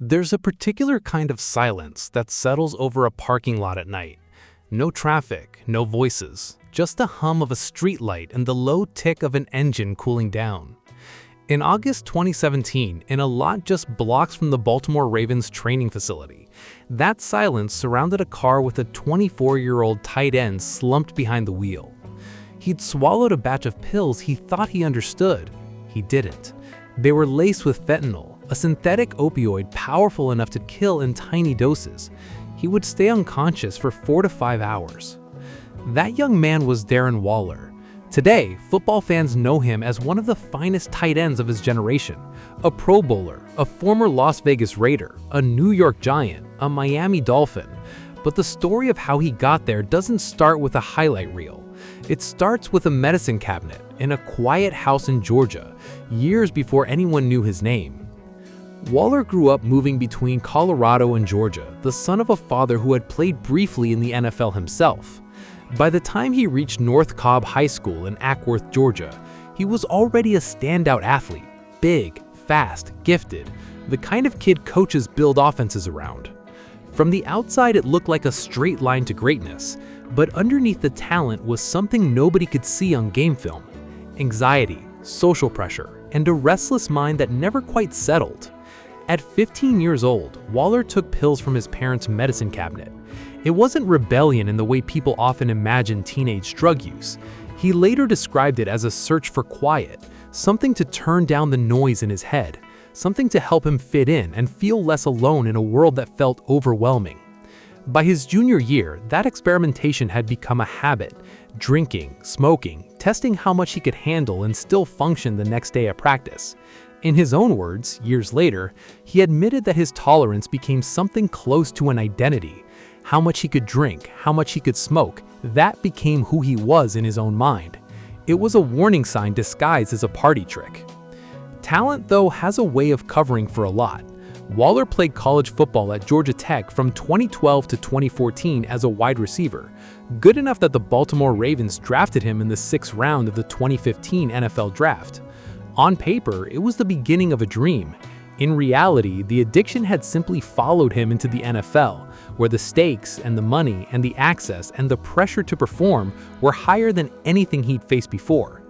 There's a particular kind of silence that settles over a parking lot at night. No traffic, no voices, just the hum of a streetlight and the low tick of an engine cooling down. In August 2017, in a lot just blocks from the Baltimore Ravens training facility, that silence surrounded a car with a 24-year-old tight end slumped behind the wheel. He'd swallowed a batch of pills he thought he understood. He didn't. They were laced with fentanyl, a synthetic opioid powerful enough to kill in tiny doses. He would stay unconscious for 4 to 5 hours. That young man was Darren Waller. Today, football fans know him as one of the finest tight ends of his generation, a Pro Bowler, a former Las Vegas Raider, a New York Giant, a Miami Dolphin. But the story of how he got there doesn't start with a highlight reel. It starts with a medicine cabinet in a quiet house in Georgia, years before anyone knew his name. Waller grew up moving between Colorado and Georgia, the son of a father who had played briefly in the NFL himself. By the time he reached North Cobb High School in Acworth, Georgia, he was already a standout athlete, big, fast, gifted, the kind of kid coaches build offenses around. From the outside, it looked like a straight line to greatness, but underneath the talent was something nobody could see on game film: anxiety, social pressure, and a restless mind that never quite settled. At 15 years old, Waller took pills from his parents' medicine cabinet. It wasn't rebellion in the way people often imagine teenage drug use. He later described it as a search for quiet, something to turn down the noise in his head, something to help him fit in and feel less alone in a world that felt overwhelming. By his junior year, that experimentation had become a habit: drinking, smoking, testing how much he could handle and still function the next day at practice. In his own words, years later, he admitted that his tolerance became something close to an identity. How much he could drink, how much he could smoke, that became who he was in his own mind. It was a warning sign disguised as a party trick. Talent, though, has a way of covering for a lot. Waller played college football at Georgia Tech from 2012 to 2014 as a wide receiver, good enough that the Baltimore Ravens drafted him in the 6th round of the 2015 NFL Draft. On paper, it was the beginning of a dream. In reality, the addiction had simply followed him into the NFL, where the stakes and the money and the access and the pressure to perform were higher than anything he'd faced before.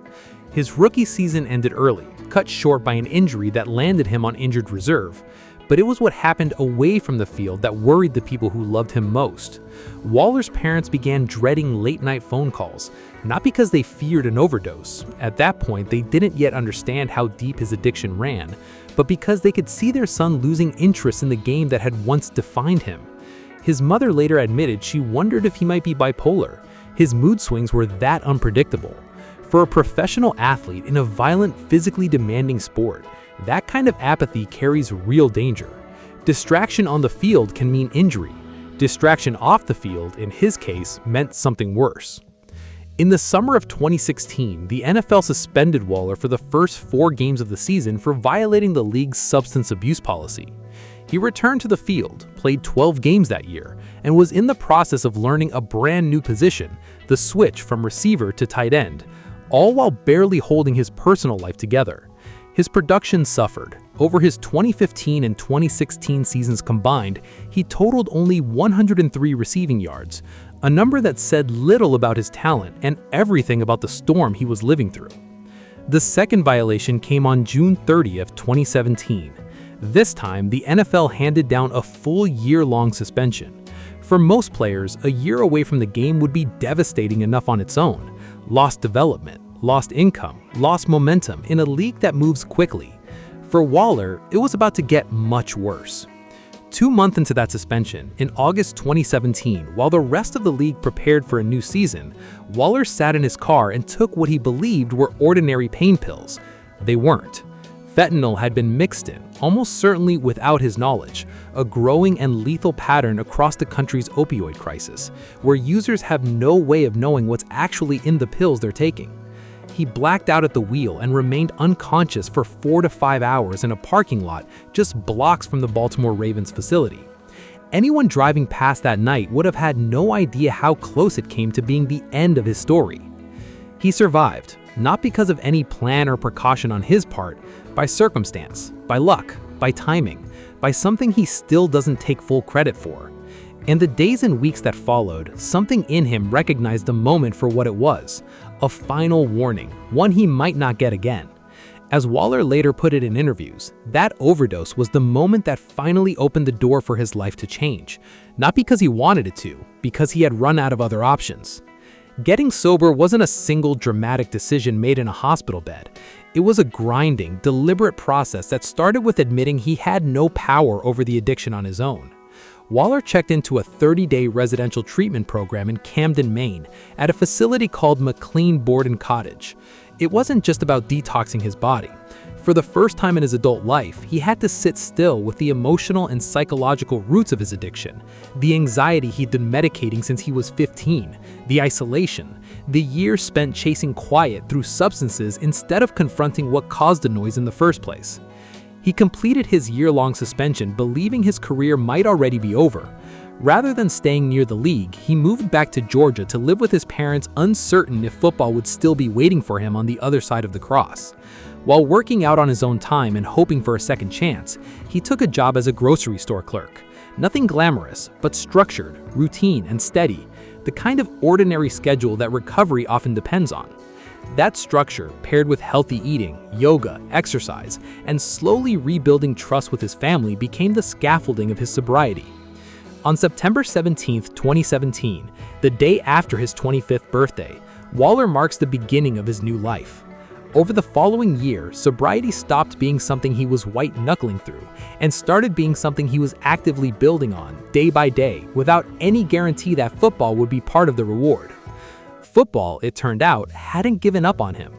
His rookie season ended early, cut short by an injury that landed him on injured reserve. But it was what happened away from the field that worried the people who loved him most. Waller's parents began dreading late-night phone calls, not because they feared an overdose. At that point, they didn't yet understand how deep his addiction ran, but because they could see their son losing interest in the game that had once defined him. His mother later admitted she wondered if he might be bipolar. His mood swings were that unpredictable. For a professional athlete in a violent, physically demanding sport, that kind of apathy carries real danger. Distraction on the field can mean injury. Distraction off the field, in his case, meant something worse. In the summer of 2016, the NFL suspended Waller for the first 4 games of the season for violating the league's substance abuse policy. He returned to the field, played 12 games that year, and was in the process of learning a brand new position, the switch from receiver to tight end, all while barely holding his personal life together. His production suffered. Over his 2015 and 2016 seasons combined, he totaled only 103 receiving yards, a number that said little about his talent and everything about the storm he was living through. The second violation came on June 30th, 2017. This time, the NFL handed down a full year-long suspension. For most players, a year away from the game would be devastating enough on its own. Lost development, lost income, lost momentum in a league that moves quickly. For Waller, it was about to get much worse. 2 months into that suspension, in August 2017, while the rest of the league prepared for a new season, Waller sat in his car and took what he believed were ordinary pain pills. They weren't. Fentanyl had been mixed in, almost certainly without his knowledge, a growing and lethal pattern across the country's opioid crisis, where users have no way of knowing what's actually in the pills they're taking. He blacked out at the wheel and remained unconscious for 4 to 5 hours in a parking lot just blocks from the Baltimore Ravens facility. Anyone driving past that night would have had no idea how close it came to being the end of his story. He survived, not because of any plan or precaution on his part, by circumstance, by luck, by timing. by something he still doesn't take full credit for. In the days and weeks that followed, something in him recognized the moment for what it was, a final warning, one he might not get again. As Waller later put it in interviews, that overdose was the moment that finally opened the door for his life to change, not because he wanted it to, because he had run out of other options. Getting sober wasn't a single dramatic decision made in a hospital bed. It was a grinding, deliberate process that started with admitting he had no power over the addiction on his own. Waller checked into a 30-day residential treatment program in Camden, Maine, at a facility called McLean Board and Cottage. It wasn't just about detoxing his body. For the first time in his adult life, he had to sit still with the emotional and psychological roots of his addiction, the anxiety he'd been medicating since he was 15, the isolation, the years spent chasing quiet through substances instead of confronting what caused the noise in the first place. He completed his year-long suspension believing his career might already be over. Rather than staying near the league, he moved back to Georgia to live with his parents, uncertain if football would still be waiting for him on the other side of the cross. While working out on his own time and hoping for a second chance, he took a job as a grocery store clerk. Nothing glamorous, but structured, routine, and steady, the kind of ordinary schedule that recovery often depends on. That structure, paired with healthy eating, yoga, exercise, and slowly rebuilding trust with his family, became the scaffolding of his sobriety. On September 17, 2017, the day after his 25th birthday, Waller marks the beginning of his new life. Over the following year, sobriety stopped being something he was white-knuckling through and started being something he was actively building on, day by day, without any guarantee that football would be part of the reward. Football, it turned out, hadn't given up on him.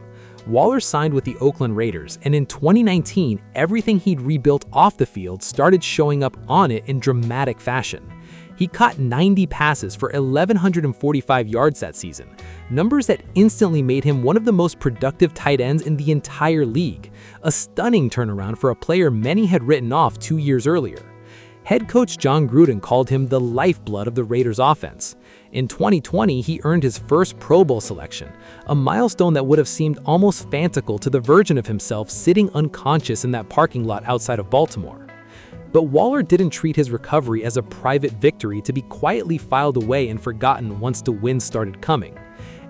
Waller signed with the Oakland Raiders, and in 2019, everything he'd rebuilt off the field started showing up on it in dramatic fashion. He caught 90 passes for 1,145 yards that season, numbers that instantly made him one of the most productive tight ends in the entire league, a stunning turnaround for a player many had written off 2 years earlier. Head coach John Gruden called him the lifeblood of the Raiders' offense. In 2020, he earned his first Pro Bowl selection, a milestone that would have seemed almost fantastical to the version of himself sitting unconscious in that parking lot outside of Baltimore. But Waller didn't treat his recovery as a private victory to be quietly filed away and forgotten once the wins started coming.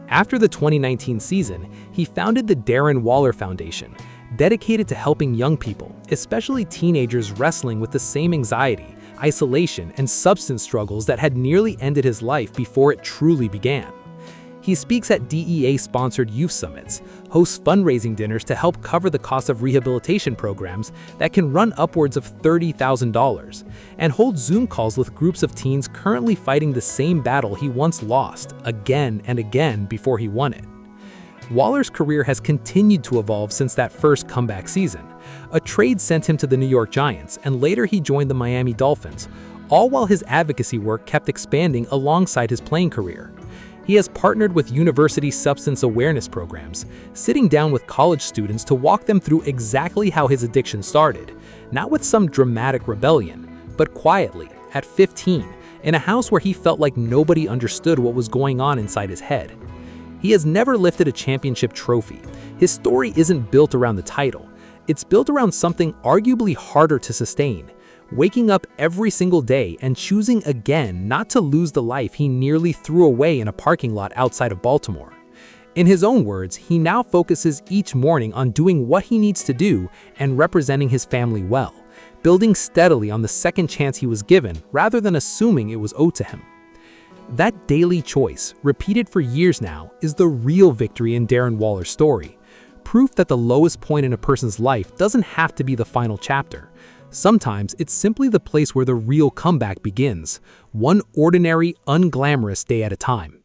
After the 2019 season, he founded the Darren Waller Foundation, dedicated to helping young people, especially teenagers wrestling with the same anxiety, isolation, and substance struggles that had nearly ended his life before it truly began. He speaks at DEA-sponsored youth summits, hosts fundraising dinners to help cover the cost of rehabilitation programs that can run upwards of $30,000, and holds Zoom calls with groups of teens currently fighting the same battle he once lost, again and again before he won it. Waller's career has continued to evolve since that first comeback season. A trade sent him to the New York Giants, and later he joined the Miami Dolphins, all while his advocacy work kept expanding alongside his playing career. He has partnered with university substance awareness programs, sitting down with college students to walk them through exactly how his addiction started, not with some dramatic rebellion, but quietly, at 15, in a house where he felt like nobody understood what was going on inside his head. He has never lifted a championship trophy. His story isn't built around the title. It's built around something arguably harder to sustain, waking up every single day and choosing again not to lose the life he nearly threw away in a parking lot outside of Baltimore. In his own words, he now focuses each morning on doing what he needs to do and representing his family well, building steadily on the second chance he was given rather than assuming it was owed to him. That daily choice, repeated for years now, is the real victory in Darren Waller's story. Proof that the lowest point in a person's life doesn't have to be the final chapter. Sometimes it's simply the place where the real comeback begins, one ordinary, unglamorous day at a time.